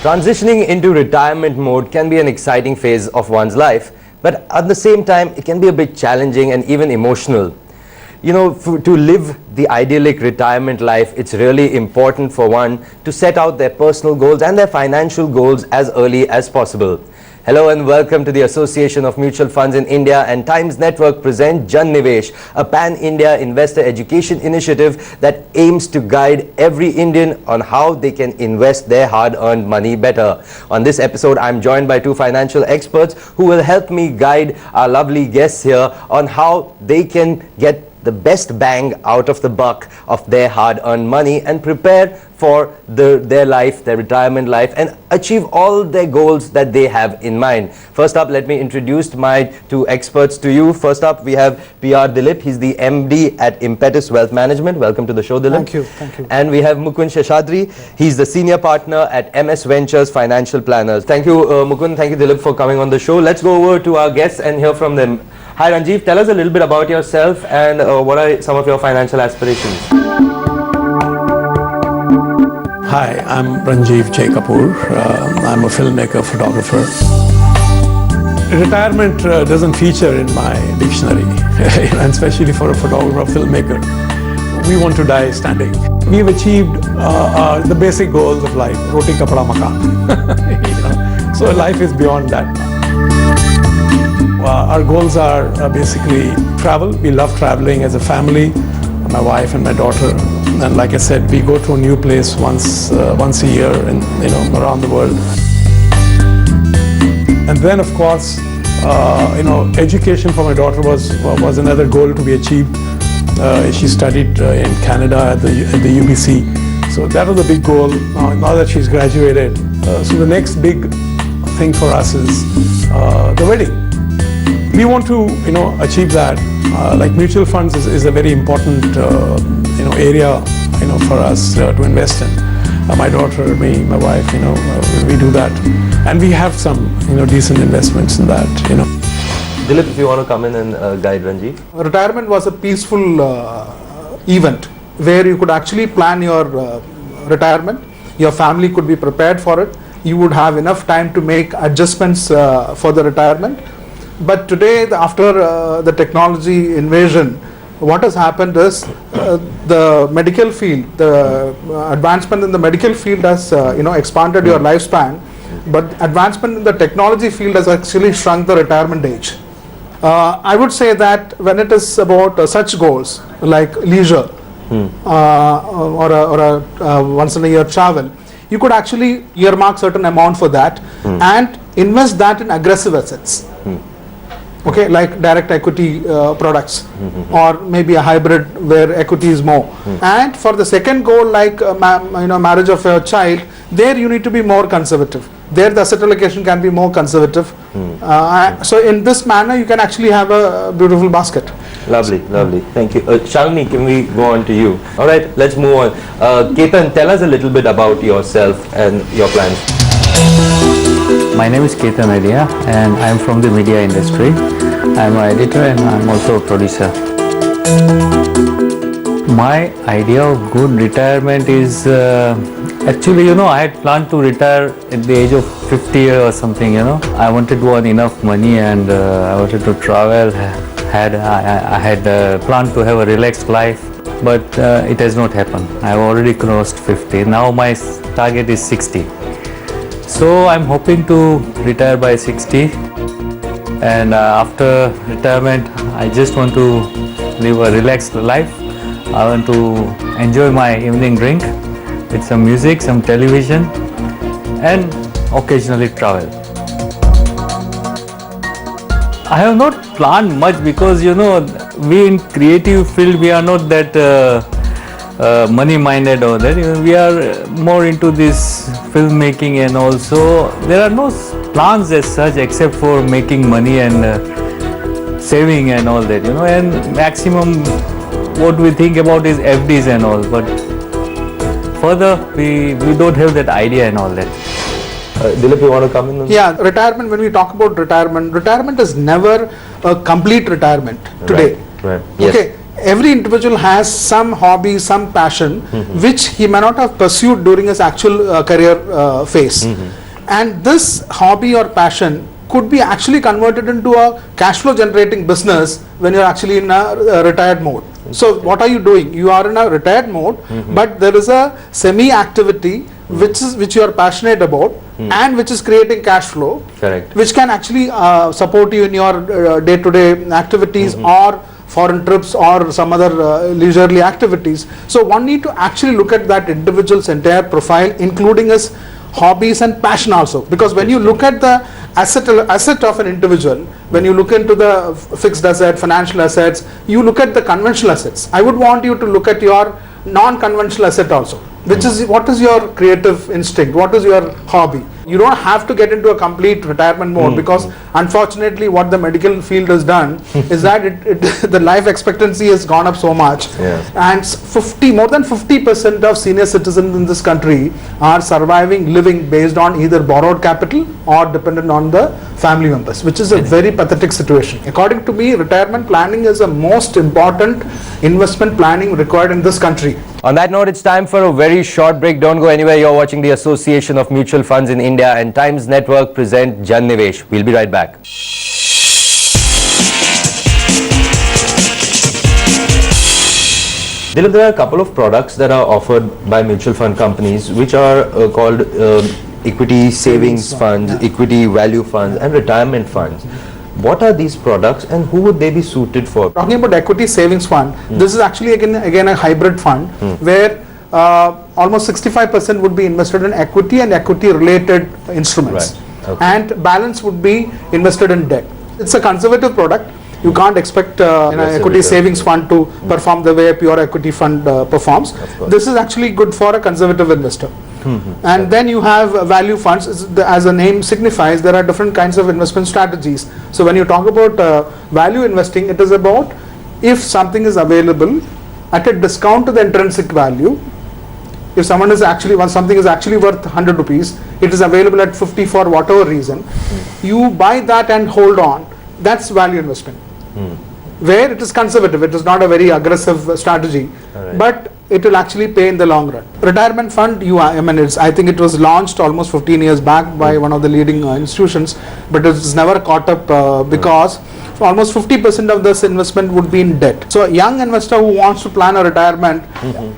Transitioning into retirement mode can be an exciting phase of one's life, but at the same time, it can be a bit challenging and even emotional. You know, to live the idyllic retirement life, it's really important for one to set out their personal goals and their financial goals as early as possible. Hello and welcome to the Association of Mutual Funds in India and Times Network present Nivesh, a pan-India investor education initiative that aims to guide every Indian on how they can invest their hard-earned money better. On this episode, I'm joined by two financial experts who will help me guide our lovely guests here on how they can get the best bang out of the buck of their hard-earned money and prepare for their life, their retirement life, and achieve all their goals that they have in mind. First up, let me introduce my two experts to you. First up, we have R Dilip. He's the MD at Impetus Wealth Management. Welcome to the show, Dilip. Thank you. Thank you. And we have Mukund Sheshadri. He's the Senior Partner at MS Ventures Financial Planners. Thank you, Mukund. Thank you, Dilip, for coming on the show. Let's go over to our guests and hear from them. Hi Ranjiv, tell us a little bit about yourself and what are some of your financial aspirations? Hi, I'm Ranjiv J. Kapoor. I'm a filmmaker, photographer. Retirement doesn't feature in my dictionary, and especially for a photographer, filmmaker. We want to die standing. We've achieved the basic goals of life, roti kapda makan. So life is beyond that. Our goals are basically travel. We love traveling as a family, my wife and my daughter. And like I said, we go to a new place once a year, and around the world. And then, of course, education for my daughter was another goal to be achieved. She studied in Canada at the UBC, so that was a big goal. Now that she's graduated, so the next big thing for us is the wedding. We want to, achieve that. Like mutual funds is a very important, area, for us to invest in. My daughter, me, my wife, we do that, and we have some, decent investments in that, Dilip, if you want to come in and guide Ranjiv. Retirement was a peaceful event where you could actually plan your retirement. Your family could be prepared for it. You would have enough time to make adjustments for the retirement. But today, after the technology invasion, what has happened is the medical field, the advancement in the medical field has expanded your lifespan, but advancement in the technology field has actually shrunk the retirement age. I would say that when it is about such goals like leisure or a once in a year travel, you could actually earmark certain amount for that and invest that in aggressive assets. Okay, like direct equity products, or maybe a hybrid where equity is more. And for the second goal, like marriage of a child, there you need to be more conservative. There the asset allocation can be more conservative. So in this manner, you can actually have a beautiful basket. Lovely, lovely. Thank you. Shalini, can we go on to you? All right, let's move on. Ketan, tell us a little bit about yourself and your plans. My name is Ketan Adia and I am from the media industry. I am an editor and I am also a producer. My idea of good retirement is actually, I had planned to retire at the age of 50 or something, I wanted to earn enough money and I wanted to travel. I had planned to have a relaxed life, but it has not happened. I have already crossed 50. Now my target is 60. So I'm hoping to retire by 60, and after retirement I just want to live a relaxed life. I want to enjoy my evening drink with some music, some television, and occasionally travel. I have not planned much because we in creative field, we are not that money minded or that. We are more into this filmmaking, and also there are no plans as such except for making money and saving and all that, and maximum what we think about is FDs and all, but further we don't have that idea and all that. Dilip, you want to come in? Yeah, retirement, when we talk about retirement is never a complete retirement today. Right. Yes. Okay, every individual has some hobby, some passion, which he may not have pursued during his actual career phase. And this hobby or passion could be actually converted into a cash flow generating business when you're actually in a retired mode. So what are you doing? You are in a retired mode, but there is a semi activity which you are passionate about and which is creating cash flow. Correct. Which can actually support you in your day-to-day activities or foreign trips or some other leisurely activities. So one need to actually look at that individual's entire profile, including his hobbies and passion also, because when you look at the asset of an individual, when you look into the fixed asset, financial assets, you look at the conventional assets. I would want you to look at your non-conventional asset also, which is what is your creative instinct, what is your hobby. You don't have to get into a complete retirement mode, because unfortunately what the medical field has done is that the life expectancy has gone up so much, and more than 50% of senior citizens in this country are surviving, living based on either borrowed capital or dependent on the family members, which is a very pathetic situation. According to me, retirement planning is the most important investment planning required in this country. On that note, it's time for a very short break. Don't go anywhere. You're watching the Association of Mutual Funds in India and Times Network present Jan Nivesh. We'll be right back. Dilip, there are a couple of products that are offered by mutual fund companies which are called equity savings funds, equity value funds and retirement funds. What are these products and who would they be suited for? Talking about equity savings fund, this is actually again a hybrid fund where almost 65% would be invested in equity and equity related instruments, and balance would be invested in debt. It's a conservative product. You can't expect an equity savings fund to perform the way a pure equity fund performs. This is actually good for a conservative investor. And then you have value funds. As the name signifies, there are different kinds of investment strategies. So when you talk about value investing, it is about if something is available at a discount to the intrinsic value. If something is actually worth 100 rupees, it is available at 50 for whatever reason, you buy that and hold on. That's value investment. Where it is conservative, it is not a very aggressive strategy, but it will actually pay in the long run. Retirement fund, I think it was launched almost 15 years back by one of the leading institutions, but it's never caught up because almost 50% of this investment would be in debt. So a young investor who wants to plan a retirement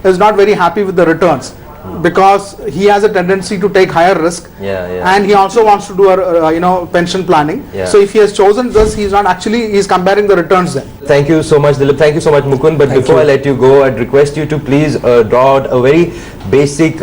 is not very happy with the returns, because he has a tendency to take higher risk, and he also wants to do a pension planning. So if he has chosen this, he's comparing the returns then. Thank you so much, Dilip. Thank you so much, Mukund. But before I let you go, I'd request you to please draw out a very basic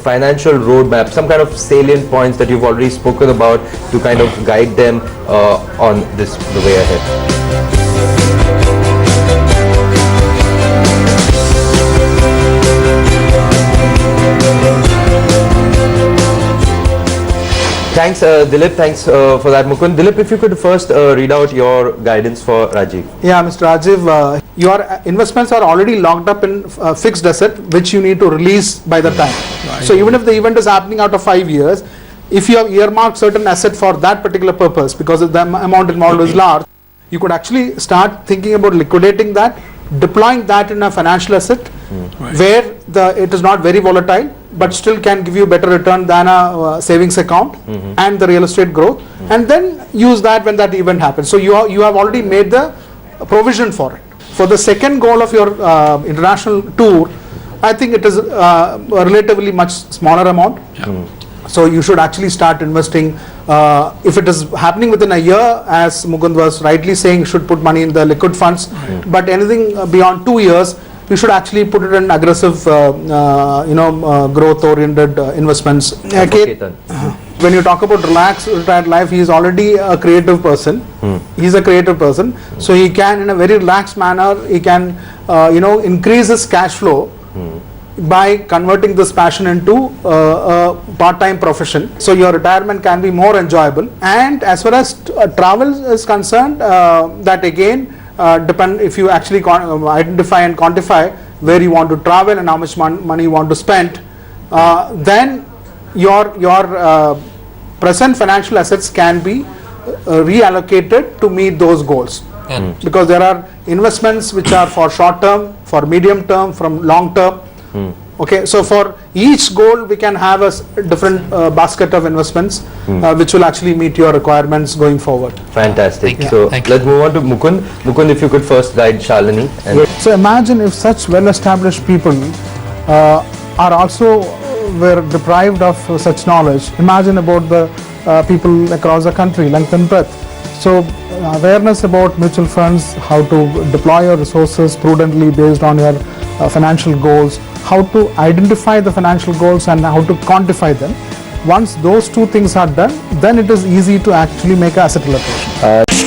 financial roadmap, some kind of salient points that you've already spoken about to kind of guide them on the way ahead. Thanks, Dilip. Thanks for that, Mukund. Dilip, if you could first read out your guidance for Rajiv. Yeah, Mr. Rajiv, your investments are already locked up in fixed asset, which you need to release by the time. So even if the event is happening out of 5 years, if you have earmarked certain asset for that particular purpose, because the amount involved is large, you could actually start thinking about liquidating that, deploying that in a financial asset where it is not very volatile, but still can give you better return than a savings account and the real estate growth, and then use that when that event happens. So you have already made the provision for it. For the second goal of your international tour, I think it is a relatively much smaller amount. So you should actually start investing. If it is happening within a year, as Mukund was rightly saying, you should put money in the liquid funds. But anything beyond 2 years, you should actually put it in aggressive, growth-oriented investments. When you talk about relaxed retired life, he is already a creative person. He's a creative person, so he can, in a very relaxed manner, he can, increase his cash flow by converting this passion into a part-time profession. So your retirement can be more enjoyable. And as far as travel is concerned, that again depend if you actually identify and quantify where you want to travel and how much money you want to spend, then your present financial assets can be reallocated to meet those goals. because there are investments which are for short term, for medium term, from long term. Okay, so for each goal we can have a different basket of investments which will actually meet your requirements going forward. Fantastic. Thank you. So Thank you. let's move on to Mukund. Mukund, if you could first guide Shalini. And So imagine if such well-established people are also were deprived of such knowledge. Imagine about the people across the country, length and breadth. So awareness about mutual funds, how to deploy your resources prudently based on your financial goals, how to identify the financial goals and how to quantify them. Once those two things are done, then it is easy to actually make asset allocation.